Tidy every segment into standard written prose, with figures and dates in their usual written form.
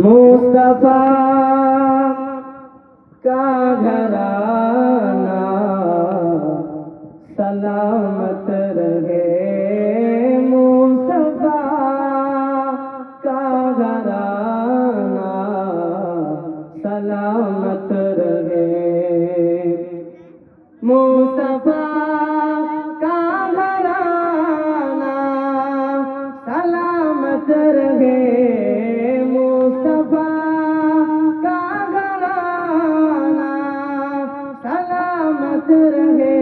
मुस्तफा का घराना सलामत रहे। मुस्तफा का घराना सलामत रहे। मुस्तफा का घराना सलामत रहे। मुस्तफा का घराना सलामत रहे।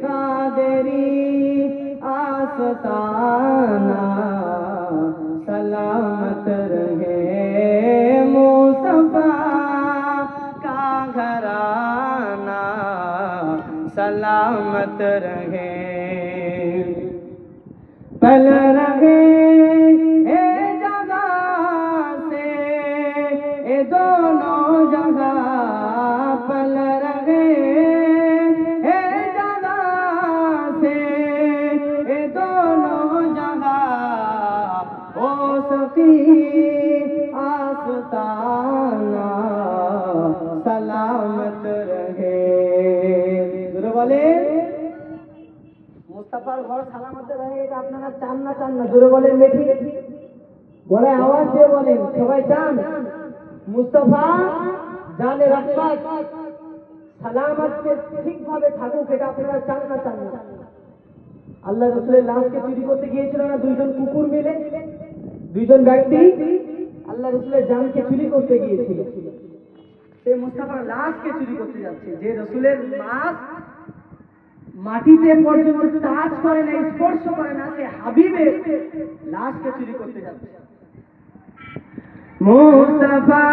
कादरी आस्ताना सलामत रहे। मुस्तफा का घराना सलामत रहे। पल रहे ए जगह से ए दोनों जगह। पल रहे ए जगह से ए दोनों जगह। ओ सकी आस्ताना सलामत रहे। बोले मुस्तफार घर সালামতে রহে। এটা আপনারা চান না চান না? জোরে বলেন বেশি বলে, আওয়াজ দিয়ে বলেন। সবাই চান মুস্তফা জানে রহমত সালামত ঠিকভাবে থাকুক। এটা আপনারা চান না চান না? আল্লাহ রাসূলের লাশকে চুরি করতে গিয়েছিল না দুইজন কুকুর মিলে? দুইজন ব্যক্তি আল্লাহ রাসূলের জানকে চুরি করতে গিয়েছিল। সেই মুস্তাফার লাশকে চুরি করতে যাচ্ছে। যে রাসূলের লাশ মাটিতে পর্যন্ত টাচ করে না, স্পর্শ করে না, সে হাবিবের লাশকে চুরি করতে যাচ্ছে। মুস্তাফা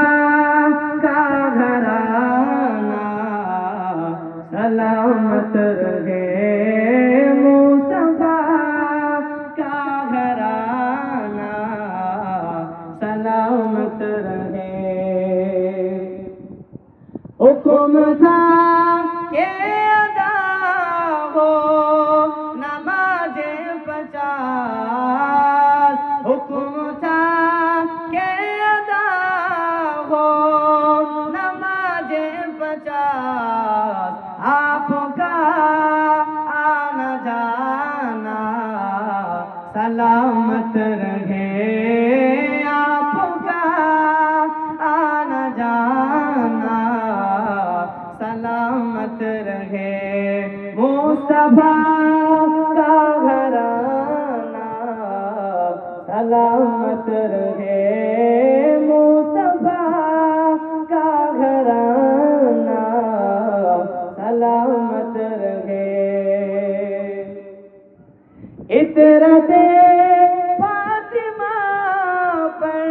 কা ঘরানা सलामत रहे। मुस्तफा का घराना सलामत रहे। हुक्म था के अदा हो नमाज़े 50। हुक्म था के अदा हो नमाज़े 50। आपका आना जाना सलामत रहे। आपका आना जाना सलामत रहे। मुस्तफा का घराना सलामत रहे। मुस्तफा का घराना सलामत रहे। इतरते फातिमा पर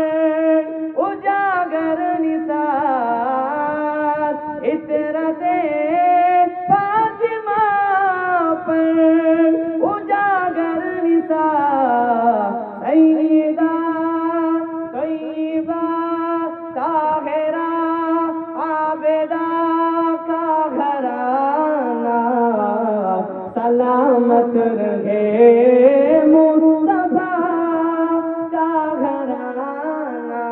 उजागर निसार। इतरते फातिमा पर उजागर निसार। सैयदा तैयबा ताहिरा आबिदा का घराना सलामत रहे। मुस्तफा का घराना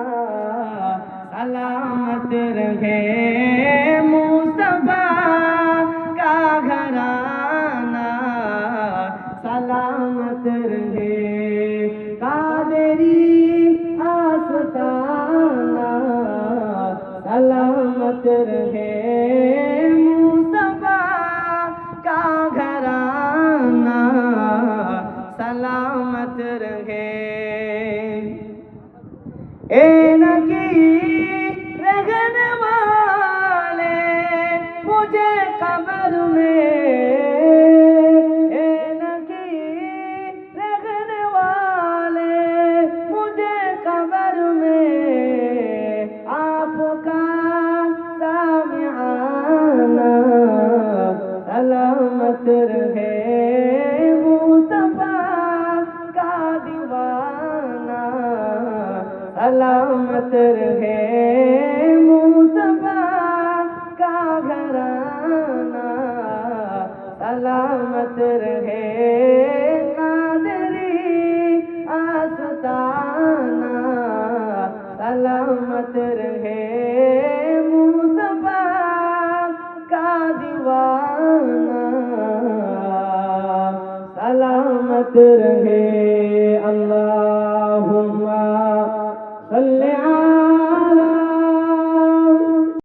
सलामत रहे। मुस्तफा का घराना सलामत रहे। कादरी आस्ताना सलामत रहे। मुस्तफा का घराना सलामत रहे। ए नकी रहने वाले मुझे कब्र में। ए नकी रहने वाले मुझे कब्र में। आपका सामिआना सलामत रहे। मुस्तफा का दीवाना सलामत रहे। मुस्तफा का घराना सलामत रहे। कादरी आस्ताना सलामत रहे मुस्तफा का दीवाना, सलामत रहे अल्लाह